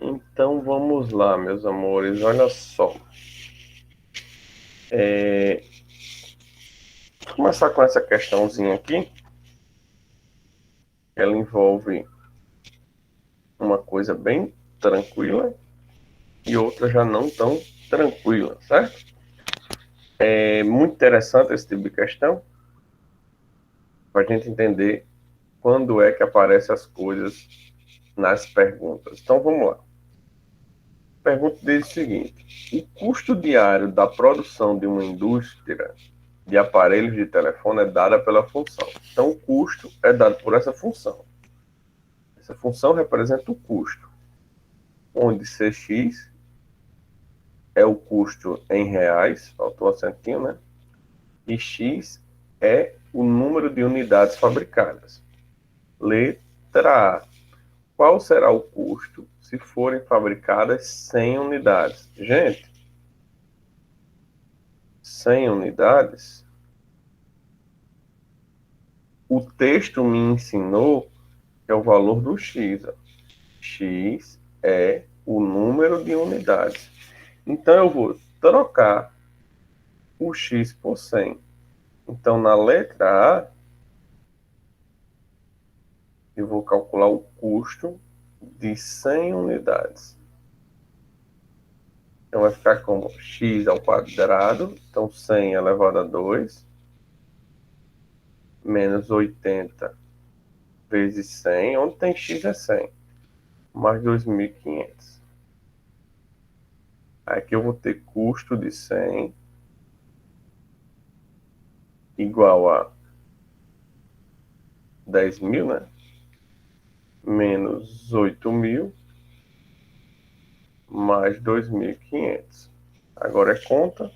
Então vamos lá, meus amores. Olha só. Vou começar com essa questãozinha aqui. Ela envolve uma coisa bem tranquila e outra já não tão tranquila, certo? É muito interessante esse tipo de questão para a gente entender quando é que aparecem as coisas nas perguntas. Então vamos lá. A pergunta diz o seguinte: o custo diário da produção de uma indústria de aparelhos de telefone é dada pela função. Então o custo é dado por essa função. Essa função representa o custo, onde Cx é o custo em reais, faltou o acentinho, né? E X é o número de unidades fabricadas. Letra A. Qual será o custo se forem fabricadas 100 unidades? Gente, 100 unidades, o texto me ensinou que é o valor do X. X é o número de unidades. Então eu vou trocar o X por 100. Então na letra A, eu vou calcular o custo de 100 unidades. Então vai ficar como x ao quadrado, então 100 elevado a 2, menos 80 vezes 100, onde tem x é 100, mais 2.500. Aqui eu vou ter custo de 100 igual a 10.000, né? Menos 8.000, mais 2.500. Agora é conta.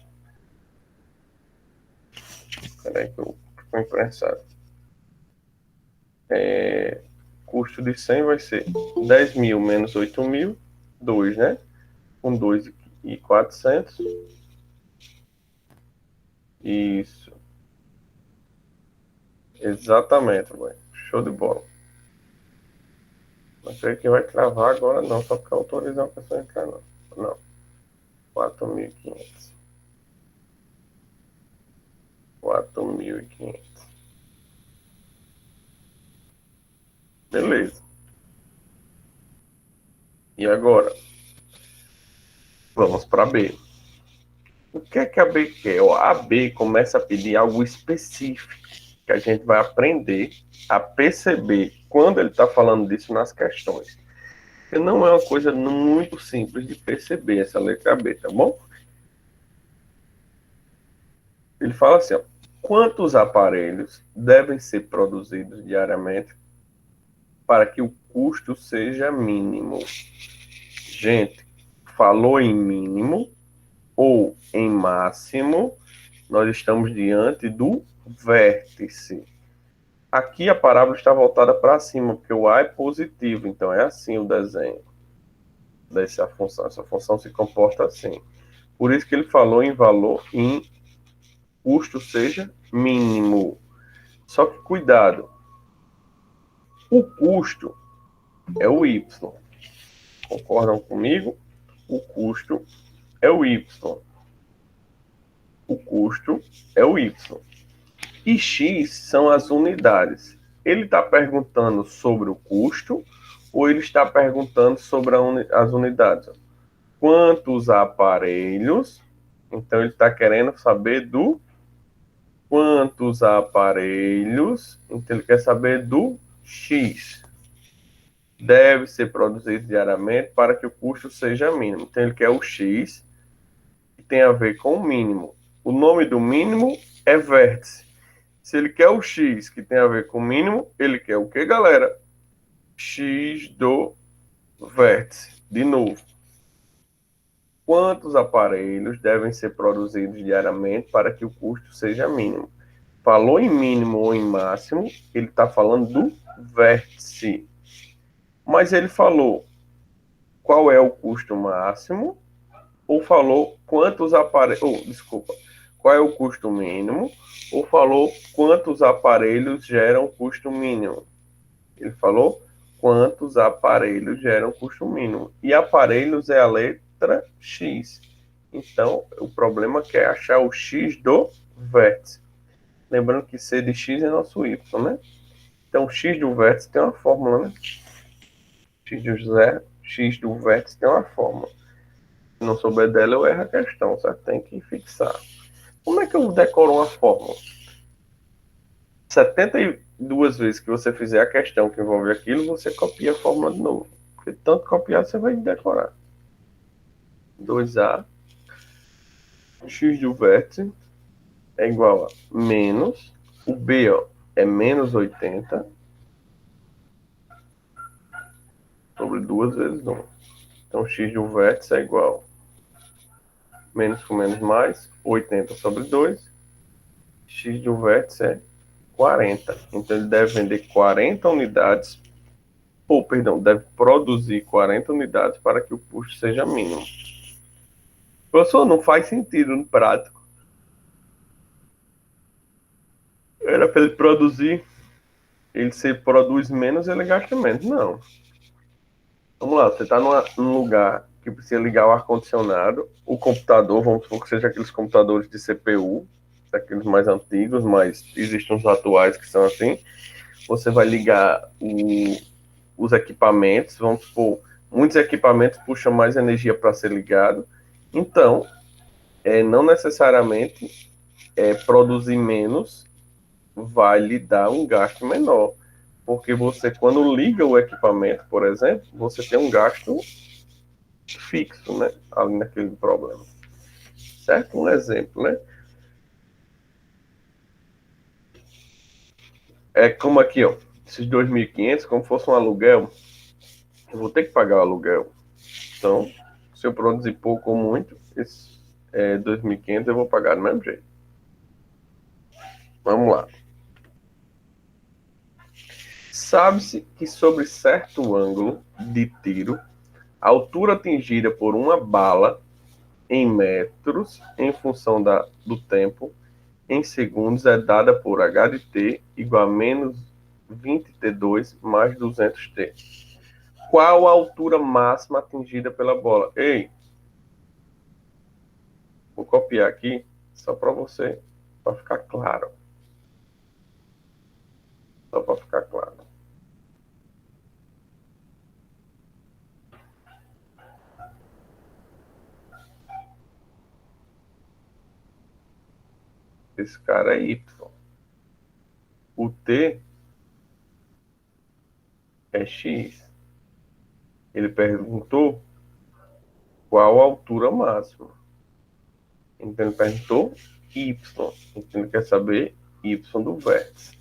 Espera aí que eu estou imprensado. Custo de 100 vai ser 10.000 menos 8.000, 2, né? Com 2.400. Isso. Exatamente, mãe. Show de bola. Não sei que vai travar agora não, só porque autorizar a pessoa a entrar não. Não. 4.500. 4.500. Beleza. E agora? Vamos para B. O que é que a B quer? A B começa a pedir algo específico, que a gente vai aprender a perceber quando ele está falando disso nas questões. Porque não é uma coisa muito simples de perceber essa letra B, tá bom? Ele fala assim, ó, quantos aparelhos devem ser produzidos diariamente para que o custo seja mínimo? Gente, falou em mínimo ou em máximo, nós estamos diante do vértice. Aqui a parábola está voltada para cima, porque o A é positivo, então é assim o desenho dessa função. Essa função se comporta assim. Por isso que ele falou em valor em custo seja mínimo. Só que cuidado, o custo é o Y. Concordam comigo? O custo é o Y. O custo é o Y. E X são as unidades. Ele está perguntando sobre o custo ou ele está perguntando sobre as unidades? Quantos aparelhos? Então ele está querendo saber do quantos aparelhos. Então ele quer saber do X. Deve ser produzido diariamente para que o custo seja mínimo. Então ele quer o X, que tem a ver com o mínimo. O nome do mínimo é vértice. Se ele quer o X, que tem a ver com o mínimo, ele quer o que, galera? X do vértice. De novo. Quantos aparelhos devem ser produzidos diariamente para que o custo seja mínimo? Falou em mínimo ou em máximo, ele está falando do vértice. Mas ele falou qual é o custo máximo ou falou quantos aparelhos... desculpa. Qual é o custo mínimo ou falou quantos aparelhos geram custo mínimo? Ele falou quantos aparelhos geram custo mínimo. E aparelhos é a letra X. Então, o problema é achar o X do vértice. Lembrando que C de X é nosso Y, né? Então, X do vértice tem uma fórmula, né? X do vértice tem uma fórmula. Se não souber dela, eu erro a questão, certo? Tem que fixar. Como é que eu decoro uma fórmula? 72 vezes que você fizer a questão que envolve aquilo, você copia a fórmula de novo. Porque tanto copiar, você vai decorar. 2A, x do vértice é igual a menos, o B ó, é menos 80 sobre 2 vezes 1. Então, x do vértice é igual a menos com menos mais, 80 sobre 2. X do vértice é 40. Então, ele deve vender 40 unidades, ou, perdão, deve produzir 40 unidades para que o custo seja mínimo. Professor, não faz sentido no prático. Era para ele produzir, ele se produz menos, ele gasta menos. Não. Vamos lá, você está num lugar que precisa ligar o ar-condicionado, o computador, vamos supor que seja aqueles computadores de CPU, aqueles mais antigos, mas existem os atuais que são assim. Você vai ligar os equipamentos, vamos supor, muitos equipamentos puxam mais energia para ser ligado. Então, não necessariamente produzir menos vai lhe dar um gasto menor. Porque você, quando liga o equipamento, por exemplo, você tem um gasto fixo, né? Ali naquele problema. Certo? Um exemplo, né? É como aqui, ó. Esses 2.500, como fosse um aluguel, eu vou ter que pagar o aluguel. Então, se eu produzir pouco ou muito, esses 2.500 eu vou pagar do mesmo jeito. Vamos lá. Sabe-se que sobre certo ângulo de tiro, a altura atingida por uma bala em metros, em função do tempo, em segundos, é dada por h de t igual a menos 20t2 mais 200t. Qual a altura máxima atingida pela bola? Ei, vou copiar aqui só para você, para ficar claro. Só para ficar claro. Esse cara é Y. O T é X. Ele perguntou qual a altura máxima. Então ele perguntou Y. Então ele quer saber Y do vértice.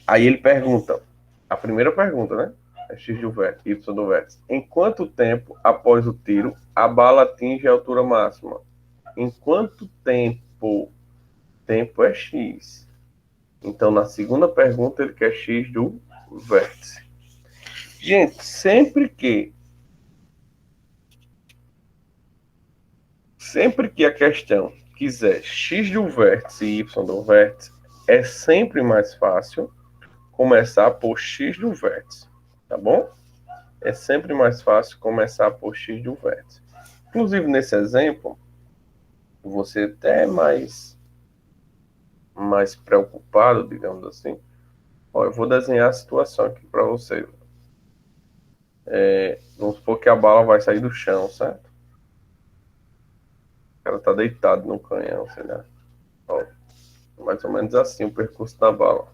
Aí ele pergunta, a primeira pergunta, né? É X do vértice, Y do vértice. Em quanto tempo após o tiro a bala atinge a altura máxima? Em quanto tempo? Tempo é X. Então na segunda pergunta ele quer X do vértice. Gente, sempre que a questão quiser X do vértice e Y do vértice, é sempre mais fácil começar por X do vértice, tá bom? É sempre mais fácil começar por X do vértice. Inclusive, nesse exemplo, você até é mais preocupado, digamos assim. Ó, eu vou desenhar a situação aqui para você. Vamos supor que a bala vai sair do chão, certo? O cara tá deitado no canhão, sei lá. Ó, mais ou menos assim o percurso da bala.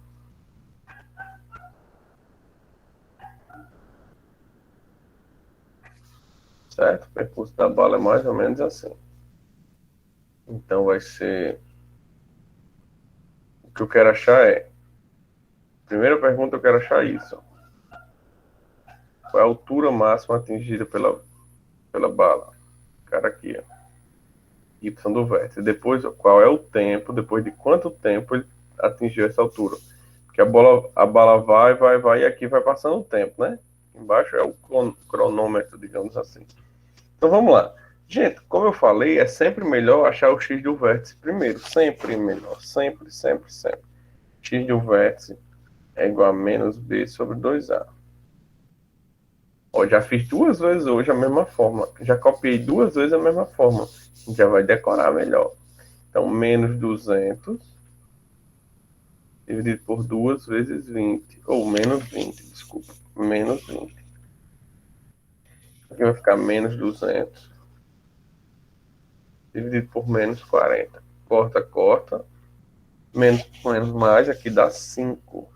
Certo? O percurso da bala é mais ou menos assim. Então vai ser. O que eu quero achar é. Primeira pergunta, eu quero achar isso. Qual é a altura máxima atingida pela bala? Cara aqui, ó. Y do vértice. Depois, ó, qual é o tempo, depois de quanto tempo ele atingiu essa altura? Porque a bala vai, e aqui vai passando o tempo, né? Embaixo é o cronômetro, digamos assim. Então vamos lá. Gente, como eu falei, é sempre melhor achar o X do vértice primeiro. Sempre melhor. Sempre, sempre, sempre. X do vértice é igual a menos b sobre 2a. Ó, já fiz duas vezes hoje a mesma fórmula. Já copiei duas vezes a mesma fórmula. A gente já vai decorar melhor. Então, menos 200 dividido por 2 vezes 20. Ou menos 20, desculpa. Menos 20. Aqui vai ficar menos 200 dividido por menos 40. Corta, corta. Menos mais, aqui dá 5.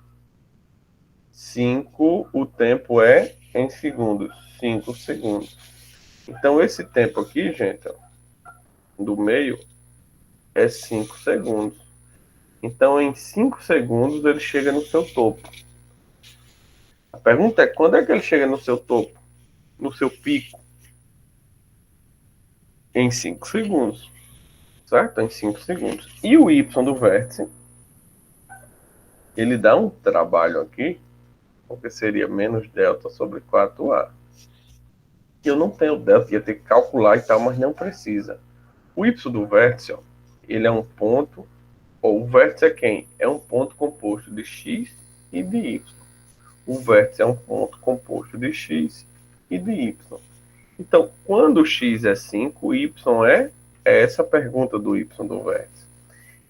5, o tempo é em segundos. 5 segundos. Então, esse tempo aqui, gente, ó, do meio, é 5 segundos. Então, em 5 segundos, ele chega no seu topo. A pergunta é, quando é que ele chega no seu topo? No seu pico? Em 5 segundos. Certo? Em 5 segundos. E o y do vértice, ele dá um trabalho aqui, porque seria menos delta sobre 4a. E eu não tenho delta, ia ter que calcular e tal, mas não precisa. O y do vértice, ó, ele é um ponto, ou o vértice é quem? É um ponto composto de x e de y. O vértice é um ponto composto de x e de y. Então, quando x é 5, y é essa a pergunta do y do vértice.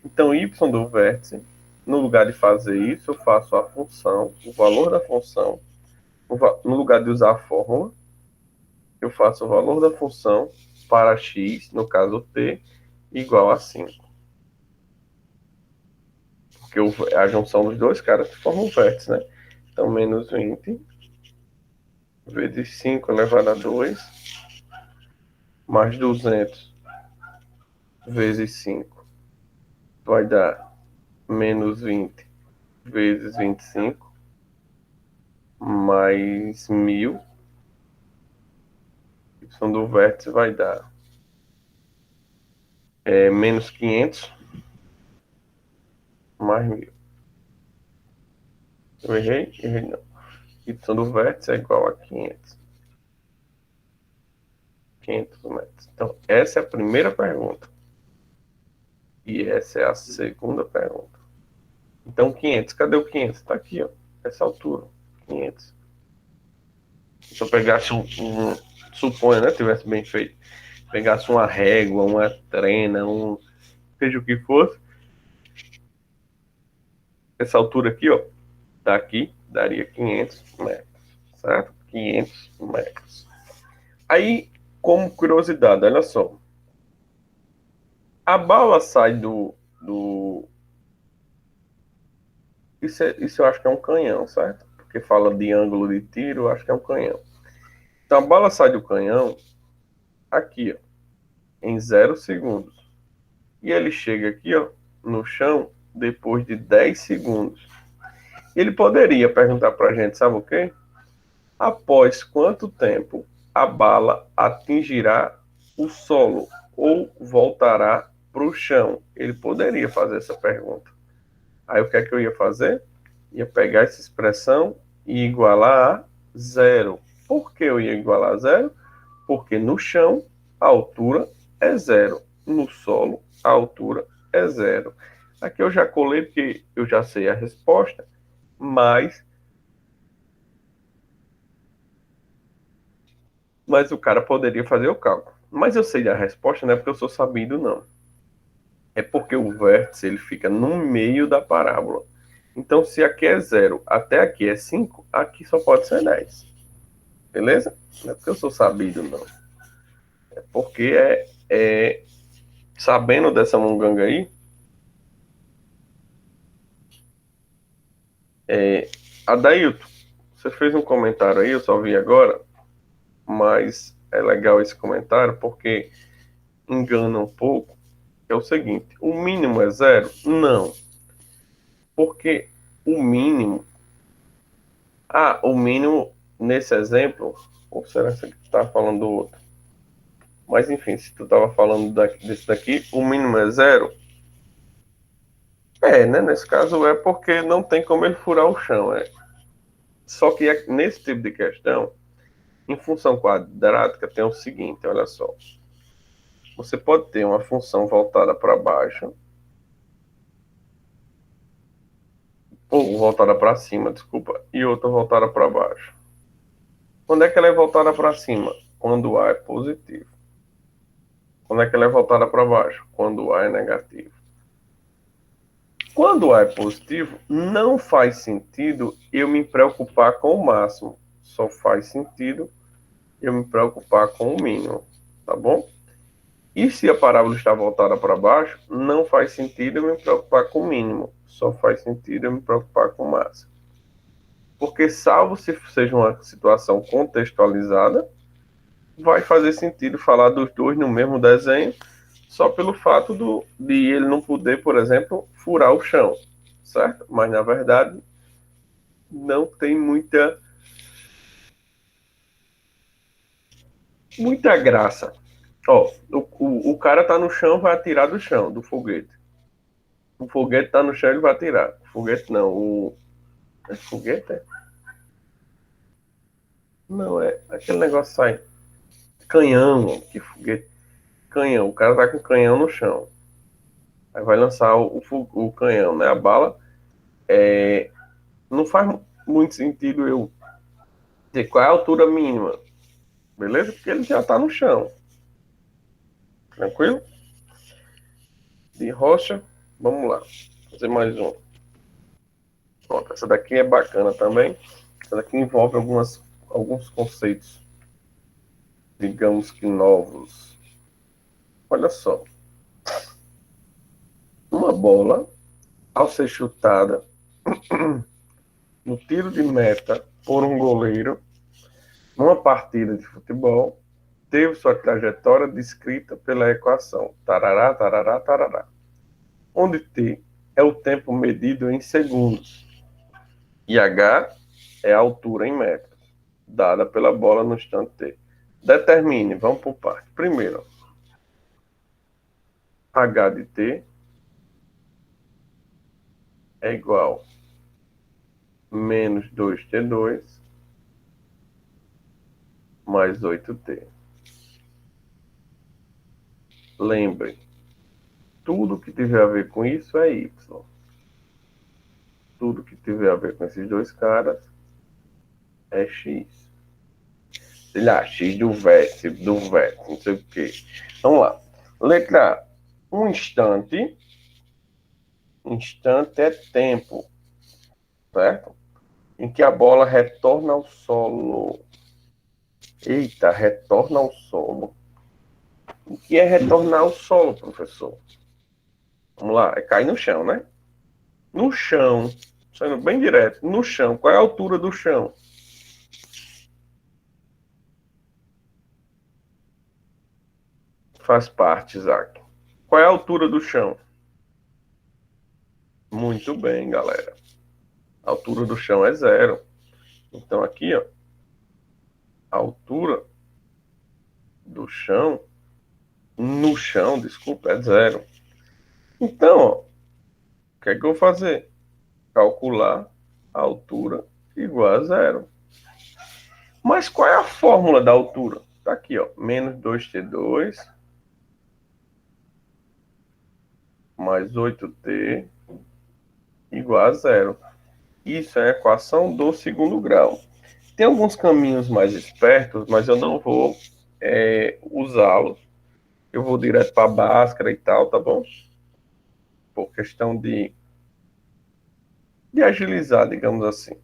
Então, y do vértice, no lugar de fazer isso, eu faço a função, o valor da função, no lugar de usar a fórmula, eu faço o valor da função para x, no caso t, igual a 5. Porque a junção dos dois caras forma um vértice, né? Então, menos 20 vezes 5 elevado a 2, mais 200 vezes 5, vai dar menos 20 vezes 25, mais 1000. Y do vértice vai dar menos 500, mais 1000. Eu errei? Errei não. Y do vértice é igual a 500. 500 metros. Então, essa é a primeira pergunta. E essa é a segunda pergunta. Então, 500. Cadê o 500? Está aqui, ó. Essa altura. 500. Se eu pegasse suponha, né? Tivesse bem feito. Pegasse uma régua, uma trena, seja o que fosse. Essa altura aqui, ó. Daqui, daria 500 metros. Certo? 500 metros. Aí, como curiosidade, olha só. A bala sai do... Isso eu acho que é um canhão, certo? Porque fala de ângulo de tiro, eu acho que é um canhão. Então a bala sai do canhão aqui, ó, em 0 segundos. E ele chega aqui, ó, no chão depois de 10 segundos. Ele poderia perguntar pra gente, sabe o quê? Após quanto tempo a bala atingirá o solo ou voltará para o chão? Ele poderia fazer essa pergunta. Aí o que é que eu ia fazer? Ia pegar essa expressão e igualar a zero. Por que eu ia igualar a zero? Porque no chão a altura é zero. No solo a altura é zero. Aqui eu já colei porque eu já sei a resposta, mas o cara poderia fazer o cálculo. Mas eu sei a resposta, não é porque eu sou sabido, não. É porque o vértice ele fica no meio da parábola. Então, se aqui é zero, até aqui é 5, aqui só pode ser 10. Beleza? Não é porque eu sou sabido, não. É porque sabendo dessa munganga aí, Adailton, você fez um comentário aí, eu só vi agora, mas é legal esse comentário porque engana um pouco. É o seguinte, o mínimo é zero? Não. Porque o mínimo... o mínimo nesse exemplo... Ou será que você está falando do outro? Mas enfim, se tu estava falando desse daqui, o mínimo é zero? Né? Nesse caso é porque não tem como ele furar o chão. Só que nesse tipo de questão, em função quadrática tem o seguinte, olha só. Você pode ter uma função voltada para baixo, ou voltada para cima, desculpa, e outra voltada para baixo. Quando é que ela é voltada para cima? Quando o A é positivo. Quando é que ela é voltada para baixo? Quando o A é negativo. Quando o A é positivo, não faz sentido eu me preocupar com o máximo. Só faz sentido eu me preocupar com o mínimo, tá bom? E se a parábola está voltada para baixo, não faz sentido eu me preocupar com o mínimo. Só faz sentido eu me preocupar com o máximo. Porque, salvo se seja uma situação contextualizada, vai fazer sentido falar dos dois no mesmo desenho, só pelo fato de ele não poder, por exemplo, furar o chão, certo? Mas, na verdade, não tem muita graça. Ó, o cara tá no chão, vai atirar do chão, do foguete. O foguete tá no chão, ele vai atirar. O foguete não, É foguete? É? Não, é aquele negócio sai. Canhão, que foguete. Canhão, o cara tá com canhão no chão. Aí vai lançar o canhão, né? A bala. Não faz muito sentido eu dizer qual é a altura mínima, beleza? Porque ele já tá no chão. Tranquilo? De rocha, vamos lá. Fazer mais um. Pronto, essa daqui é bacana também. Essa daqui envolve alguns conceitos, digamos que novos. Olha só. Uma bola, ao ser chutada no tiro de meta por um goleiro, numa partida de futebol, teve sua trajetória descrita pela equação tarará, tarará, tarará, onde T é o tempo medido em segundos e H é a altura em metros, dada pela bola no instante T. Determine, vamos por parte. Primeiro, H de T é igual a menos 2T2 mais 8T. Lembre, tudo que tiver a ver com isso é Y. Tudo que tiver a ver com esses dois caras é X. Sei lá, X do vértice, não sei o quê. Vamos lá. Letra A. Um instante. Instante é tempo, certo? Em que a bola retorna ao solo. Eita, retorna ao solo. O que é retornar ao solo, professor? Vamos lá, é cair no chão, né? No chão, sendo bem direto, no chão, qual é a altura do chão? Faz parte, Isaac. Qual é a altura do chão? Muito bem, galera. A altura do chão é zero. Então aqui, ó, a altura do chão, no chão, desculpa, é zero. Então, ó, o que é que eu vou fazer? Calcular a altura igual a zero. Mas qual é a fórmula da altura? Tá aqui, ó, menos 2T2 mais 8T igual a zero. Isso é a equação do segundo grau. Tem alguns caminhos mais espertos, mas eu não vou usá-los. Eu vou direto para a Bhaskara e tal, tá bom? Por questão de agilizar, digamos assim.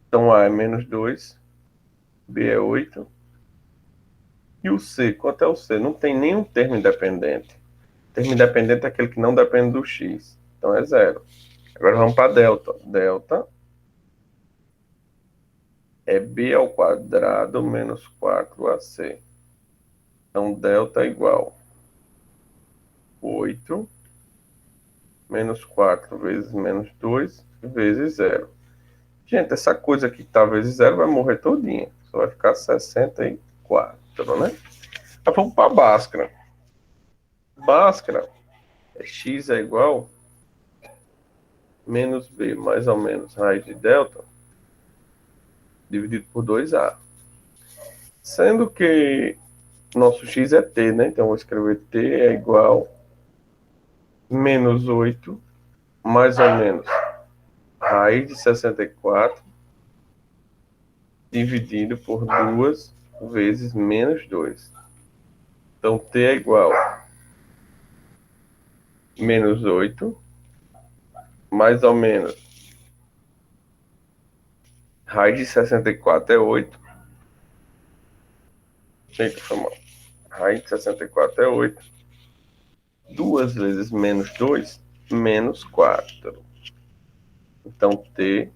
Então A é menos 2, B é 8. E o C, quanto é o C? Não tem nenhum termo independente. Termo independente é aquele que não depende do X. Então é zero. Agora vamos para delta. Delta é B ao quadrado menos 4AC. Então delta é igual a 8 menos 4 vezes menos 2 vezes zero. Gente, essa coisa aqui que está vezes zero vai morrer todinha. Só vai ficar 64, né? Aí vamos para Bhaskara. Bhaskara é x é igual a menos b mais ou menos raiz de delta dividido por 2a. Sendo que nosso x é t, né? Então eu vou escrever t é igual a menos 8 mais ou menos raiz de 64 dividido por 2 vezes menos 2. Então, t é igual a menos 8, mais ou menos. Raiz de 64 é 8. Eita, foi mal. Raiz de 64 é 8. 2 vezes menos 2, menos 4. Então, t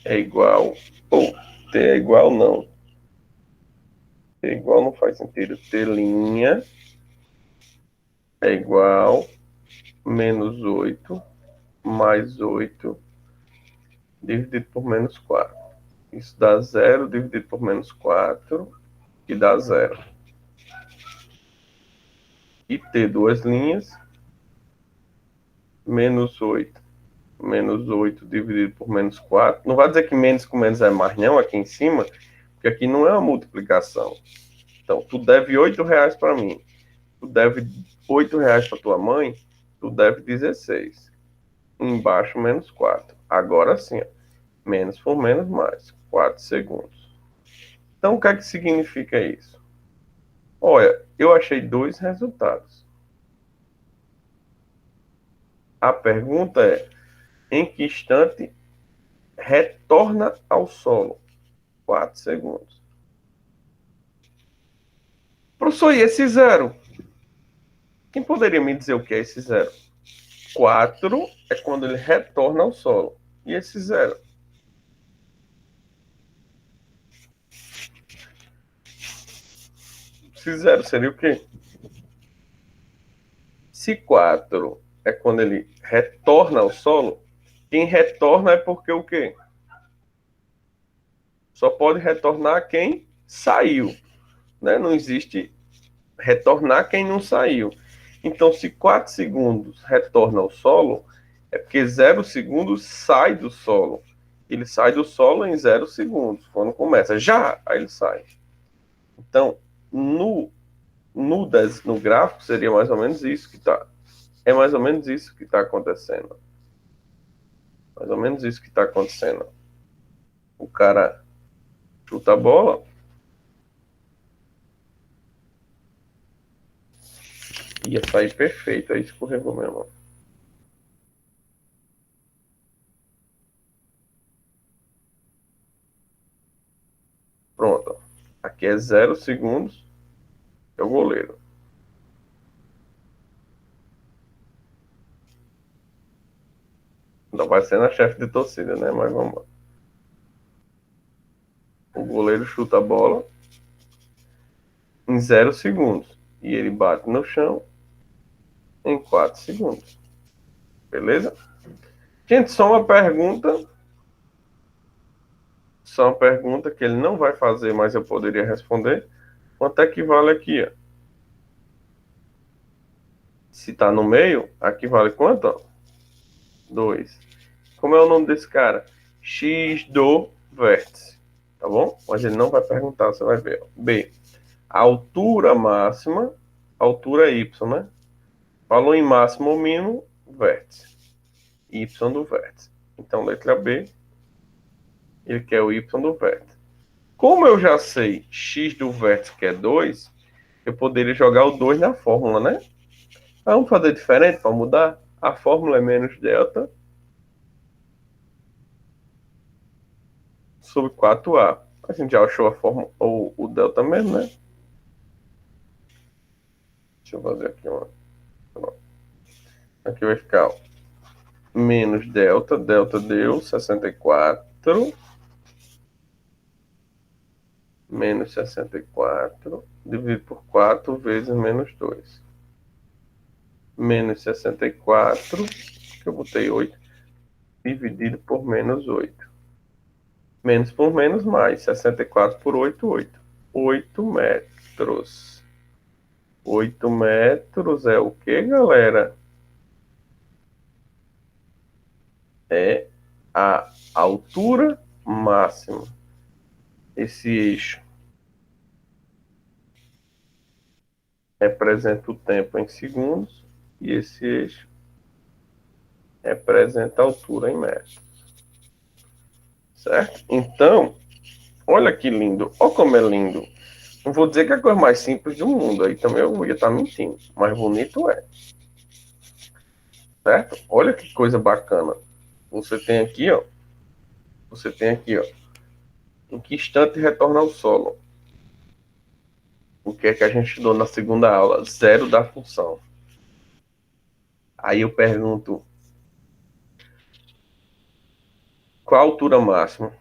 é igual... Ou, t é igual não. T é igual não faz sentido. T' é igual menos 8 mais 8 dividido por menos 4. Isso dá 0 dividido por menos 4, que dá 0. E t duas linhas, menos 8. Menos 8 dividido por menos 4. Não vai dizer que menos com menos é mais, não, aqui em cima, porque aqui não é uma multiplicação. Então, tu deve R$ 8 para mim. Tu deve R$ 8 para tua mãe, tu deve 16. Embaixo, menos 4. Agora sim, ó. Menos por menos, mais 4 segundos. Então, o que é que significa isso? Olha, eu achei dois resultados. A pergunta é: em que instante retorna ao solo? 4 segundos. Professor, e esse zero? Quem poderia me dizer o que é esse zero? 4 é quando ele retorna ao solo. E esse zero? Esse zero seria o quê? Se 4 é quando ele retorna ao solo, quem retorna é porque o quê? Só pode retornar quem saiu, né? Não existe retornar quem não saiu. Então, se 4 segundos retorna ao solo, é porque 0 segundos sai do solo. Ele sai do solo em 0 segundos. Quando começa, já, aí ele sai. Então, no gráfico, seria mais ou menos isso que está. É mais ou menos isso que está acontecendo. Mais ou menos isso que está acontecendo. O cara chuta a bola. Ia sair perfeito. Aí escorregou mesmo. Pronto. Aqui é 0 segundos. É o goleiro. Não vai ser na chefe de torcida, né? Mas vamos lá. O goleiro chuta a bola em 0 segundos. E ele bate no chão em 4 segundos. Beleza? Gente, só uma pergunta. Só uma pergunta que ele não vai fazer, mas eu poderia responder. Quanto é que vale aqui? Ó? Se tá no meio, aqui vale quanto? Ó? 2. Como é o nome desse cara? X do vértice. Tá bom? Mas ele não vai perguntar, você vai ver. Ó. B. A altura máxima, altura Y, né? Falou em máximo ou mínimo, vértice. Y do vértice. Então, letra B, ele quer o Y do vértice. Como eu já sei x do vértice que é 2, eu poderia jogar o 2 na fórmula, né? Vamos fazer diferente para mudar? A fórmula é menos delta sobre 4A. A gente já achou a fórmula, o delta mesmo, né? Deixa eu fazer aqui uma. Aqui vai ficar ó, menos delta. Delta deu 64. Menos 64 dividido por 4 vezes menos 2. Menos 64, que eu botei 8, dividido por menos 8. Menos por menos mais. 64 por 8, 8. 8 metros. 8 metros é o que, galera? É a altura máxima. Esse eixo representa o tempo em segundos. E esse eixo representa a altura em metros. Certo? Então, olha que lindo. Olha como é lindo. Não vou dizer que é a coisa mais simples do mundo. Aí também eu ia estar mentindo. Mas bonito é. Certo? Olha que coisa bacana. Você tem aqui, ó. Você tem aqui, ó. Em que instante retorna ao solo? O que é que a gente estudou na segunda aula? Zero da função. Aí eu pergunto, qual a altura máxima?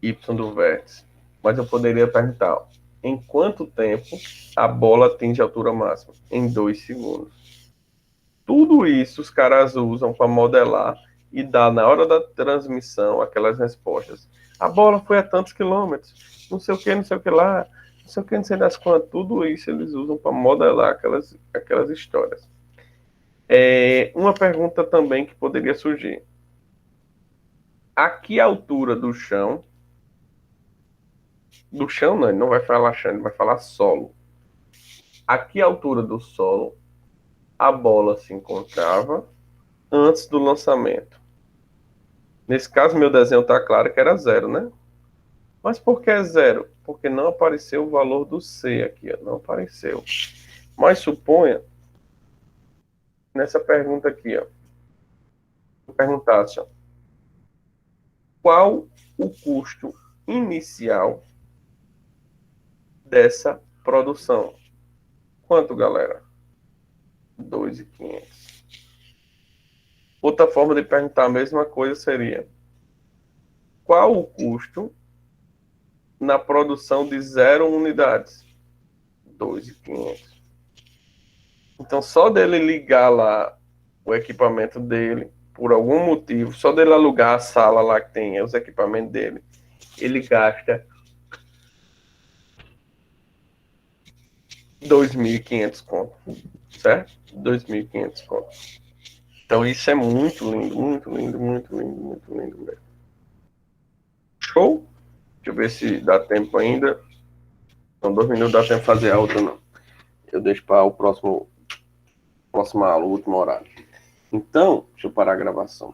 Y do vértice. Mas eu poderia perguntar, ó, em quanto tempo a bola atinge a altura máxima? Em 2 segundos. Tudo isso os caras usam para modelar e dar na hora da transmissão aquelas respostas. A bola foi a tantos quilômetros, não sei o que, não sei o que lá, não sei o que, não sei das quantas. Tudo isso eles usam para modelar aquelas histórias. Uma pergunta também que poderia surgir. A que altura do chão não, ele não vai falar chão, ele vai falar solo. A que altura do solo a bola se encontrava antes do lançamento? Nesse caso, meu desenho está claro que era zero, né? Mas por que é zero? Porque não apareceu o valor do C aqui, ó, não apareceu. Mas suponha, nessa pergunta aqui, ó, eu perguntasse, ó, qual o custo inicial dessa produção? Quanto, galera? 2.500. Outra forma de perguntar a mesma coisa seria: qual o custo na produção de 0 unidades? 2.500. Então, só dele ligar lá o equipamento dele, por algum motivo, só dele alugar a sala lá que tem os equipamentos dele, ele gasta 2.500 conto, certo? 2.500 conto. Então, isso é muito lindo, muito lindo, muito lindo, muito lindo mesmo. Show? Deixa eu ver se dá tempo ainda. Não, 2 minutos dá tempo de fazer a outra, não. Eu deixo para o próxima aula, o último horário. Então, deixa eu parar a gravação.